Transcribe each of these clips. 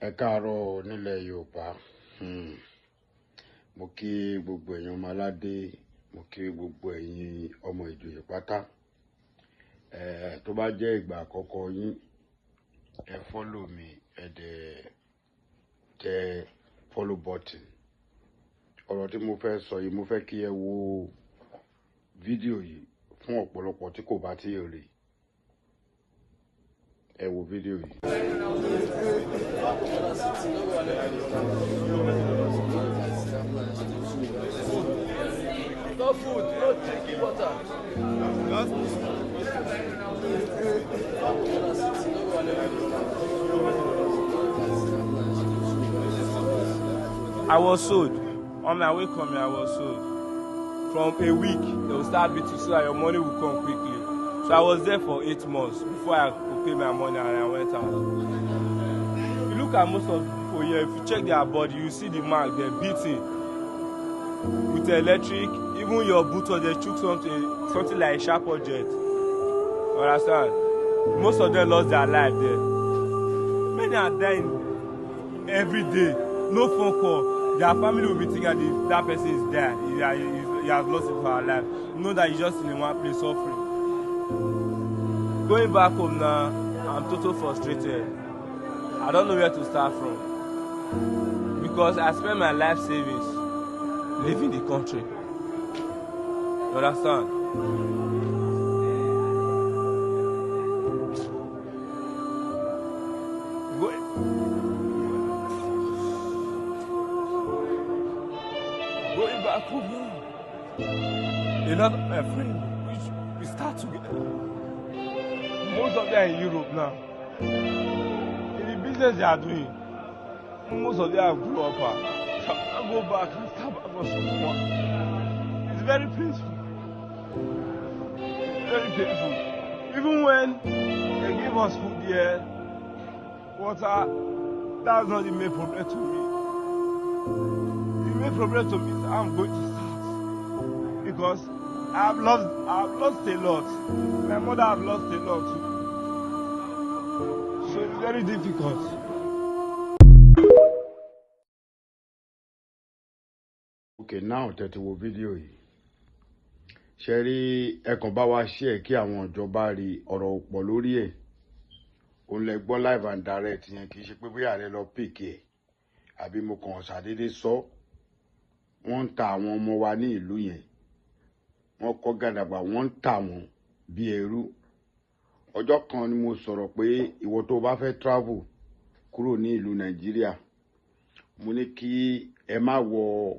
Ẹ káàárọ̀ nílẹ̀ Yorùbá. Mo kí gbogbo ẹ̀yin ọmọ aládé, mo kí gbogbo ẹ̀yin ọmọ ìjòyè pátá. Tó bá jẹ́ ìgbà àkọ́kọ́ yín, ẹ follow mi, ẹ dẹ̀ tẹ follow button. Ọ̀rọ̀ tí mo fẹ́ sọ yìí, mo fẹ́ kí ẹ wo fídíò yìí fún ọ̀pọ̀lọpọ̀ tí kò bá tí ì rí. Ẹ wo fídíò yìí. No food, no drinking water. I was sold. On my way coming, I was sold. From a week, they will start beating so that your money will come quickly. So I was there for 8 months before I could pay my money and I went out. You look at most of the people here, if you check their body, you see the mark, they're beating. With the electric, even your boot or they took something like a sharp object. You understand? Most of them lost their life there. Many are dying every day. No phone call. Their family will be thinking that person is dead. He has lost it for our life. You know that he's just in one place suffering. Going back home now, I'm totally frustrated. I don't know where to start from. Because I spent my life savings leaving the country. You understand? Going back home now. A lot of my friends, we start together. Most of them are in Europe now. In the business they are doing, most of them have grew up. I go back and start back on some more. It's very painful. Very painful. Even when they give us food here, water, that's not the main problem to me. The main problem to me is how I'm going to start. Because I've lost a lot. My mother has lost a lot too. So it's very difficult. Okay, now tẹ́tí wo fídíò yìí. Ṣé rí ẹ̀kan bá wa share kí àwọn ìjọba rí ọ̀rọ̀ pọ̀ lórí ẹ̀. Òun lẹ gbọ́ live and direct yẹn kì í ṣe pé bóyá rẹ lọ pick ẹ̀ àbí mo kàn ṣàdédé sọ. Wọ́n ń ta àwọn ọmọ wa ní ìlú yẹn. Wọ́n kọ́ gàdàgbà, wọ́n ń tà wọ́n bí ẹrú. Ọjọ́ kan ni mo sọ̀rọ̀ pé ìwọ tó bá fẹ́ travel kúrò ní ìlú Nàìjíríà, mo ní kí ẹ má wọ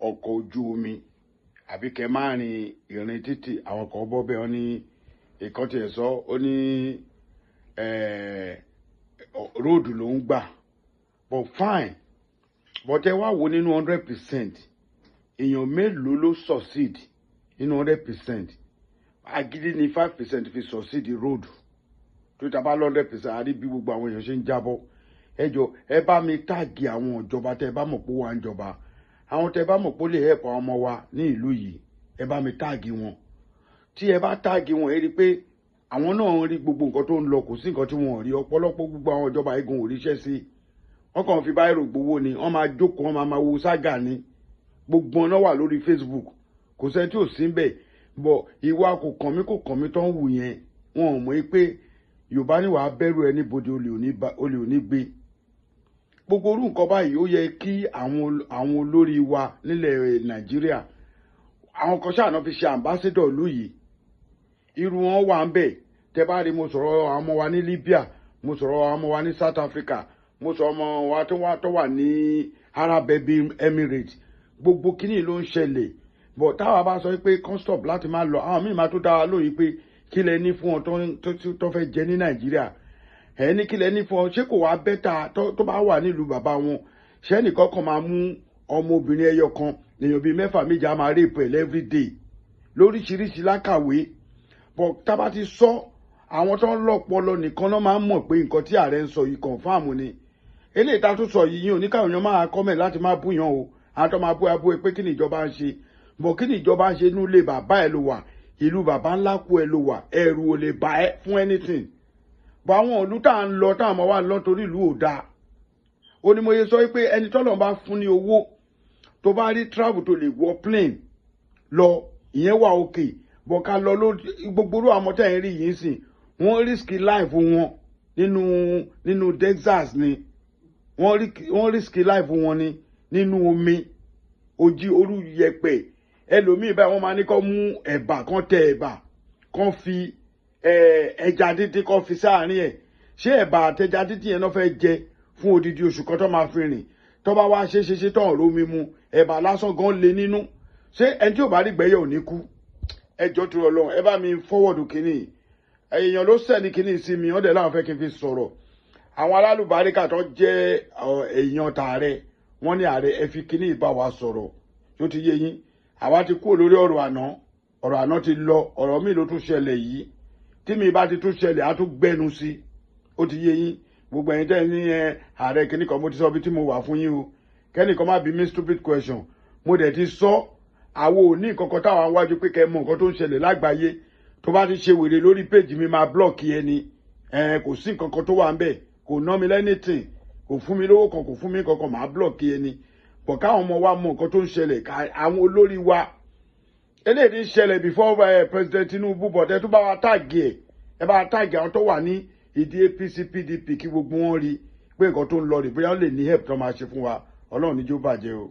ọkọ̀ ojú omi àbí kẹ́ má rin ìrìn títì. Àwọn kan bọ́ bẹ́ẹ̀, wọ́n ní ìkan tiẹ̀ sọ, ó ní road ló ń gbà. But fine, but ẹ wá wo nínú 100%. Èèyàn mélòó ló succeed nínú 100%? Agídí ni 5% fi succeed road. Tó ta bá 100%, a rí bí gbogbo àwọn èèyàn ṣe ń jábọ́. Ẹ jọ̀ọ́, ẹ bá mi táàgì àwọn ìjọba tẹ́ bá mọ̀ pé wà ń jọba. Àwọn tẹ́ bá mọ̀ pé ó lè help àwọn ọmọ wa ní ìlú yìí, ẹ bá mi táàgì wọn. Tí ẹ bá táàgì wọn, ẹ rí pé àwọn náà rí gbogbo nǹkan tó ń lọ, kò sí nǹkan tí wọ́n rí. Ọ̀pọ̀lọpọ̀ gbogbo àwọn ìjọba igun ò ríṣẹ́ sí. Wọ́n kàn fi báyìí gbowó ni, wọ́n máa jókòó, wọ́n máa wo ságà ni. Gbogbo ọ̀nà wà lórí Facebook. Kò sẹ́ni tí ò sí ńbẹ̀. But ìwà kò kàn mí tó ń wù yẹn. Wọn ò mọ̀ pé Yorùbá ní wàá bẹ̀rù anybody, olè ò ní gbé. Gbogbo orú nǹkan báyìí ó yẹ kí àwọn olórí wa nílẹ̀ Nàìjíríà, àwọn kan ṣáà náà fi ṣe ambassador ìlú yìí. Irú wọn wà ń bẹ̀. Tẹ́ bá rí, mo sọ̀rọ̀ àwọn ọmọ wa ní Libya, mo sọ̀rọ̀ àwọn ọmọ wa ní South Africa, mo sọ̀rọ̀ ọmọ wa tó wà ní Arab Emirates. Gbogbo kíní ló ń ṣẹlẹ̀. But táwa bá sọ pé kan stop láti máa lọ, àwọn míì máa tó dá wa lóyìn pé kí lẹ ní fún wọn tó fẹ́ jẹ ní Nàìjíríà. Ẹ ní kí lẹ ní fún wọn, ṣé kò wá bẹ́tà tó bá wà nílùú bàbá wọn? Ṣé ẹnìkan kan máa mú ọmọbìnrin ẹyọ kan, èèyàn bíi 6 méjì á máa rape ẹ̀ every day lóríṣiríṣi lákàwé. But tá bá ti sọ, àwọn tó ń lọ́pọlọ nìkan náà máa ń mọ̀ pé nǹkan tí ààrẹ ń sọ yìí confirm ni. Eléyìí tá tún sọ yìí, yín ò ní káwọn èèyàn máa comment láti máa búyàn o. Àwọn tó máa bú ẹ pé kí ni ìjọba ń ṣe. But kí ni ìjọba ń ṣe nínú ilé bàbá ẹ ló wà, ìlú bàbá ńlá kú ẹ ló wà, ẹrù ò lè bà ẹ́ fún anything. bọ̀ àwọn ìlú tá à ń lọ tá à mọ̀ wá lọ torí ìlú ò dáa ó ní mo yẹ sọ pé ẹni tọ́lọ̀ bá fún ní owó tó bá rí travel tó lè wọ plane lọ ìyẹn wà òkè bọ̀ ká lọ lórí gbogbo àwọn tẹ̀ ń rí yìí sìn wọ́n risk life wọn nínú Texas ni wọ́n risk life wọn ni nínú omi ojí orú yẹpẹ̀ ẹlòmíì báyìí wọ́n máa ní kó mú ẹ̀bà kan tẹ ẹ̀bà kan fi ẹja dídín kan fi sáàárín ẹ̀ ṣé ẹ̀bà àtẹja dídín yẹn náà fẹ́ jẹ fún odidi oṣù kan tó máa fi rìn tó bá wá ṣe tán rómi mu ẹ̀bà lásán gan lé nínú ṣé ẹni tí ò bá rí gbẹ́yẹ̀ ò ní kú ẹjọ́ tó Ọlọ́run ẹ bá mi fọwọ́dù kínní èèyàn ló sẹ́ni kínní sí mi wọ́n dẹ̀ láwọn fẹ́ kí n fi sọ̀rọ̀ àwọn alálùbáríkà tó jẹ́ èèyàn tààrẹ wọ́n ní ààrẹ ẹ fi kínní ìbá wa sọ̀rọ̀ tó ti yé yín àwa ti kúrò lórí ọ̀rọ̀ àná ti lọ ọ̀rọ̀ mi ló tún ṣẹlẹ̀ yìí tí mi bá ti tún ṣẹlẹ̀ á tún gbẹ́nu sí ó ti yé yín gbogbo ẹ̀yin tẹ́ ní ààrẹ kínní kan mo ti sọ bí tí mo wà fún yín o kẹ́nìkan má bí mi stupid question mo dẹ̀ ti sọ àwọn ò ní nǹkan kan táwọn wájú pé kẹ́ mọ nǹkan tó ń ṣẹlẹ̀ lágbàáyé tó bá ti ṣe wèrè lórí péjì mi máa blọ́ọ̀kì ẹni kò sí nǹkan kan tó wà ń bẹ̀ kò ná mi lẹ́nìtìn kò fún mi lówó kan kò fún mi kankan máa blọ́ọ̀kì ẹni bọ̀ káwọn ọmọ wa mọ nǹkan tó ń ṣẹlẹ̀ àwọn olórí wa eléyìí ń ṣẹlẹ̀ before President Tinubu bọ̀dẹ́ tó bá wa táàgì ẹ bá wa táàgì àwọn tó wà ní ìdí APC PDP kí gbogbo wọn rí pé nǹkan tó ń lọ rè bóyá ó lè ní help tó máa ṣe fún wa Ọlọ́run níjó bàjẹ́ o.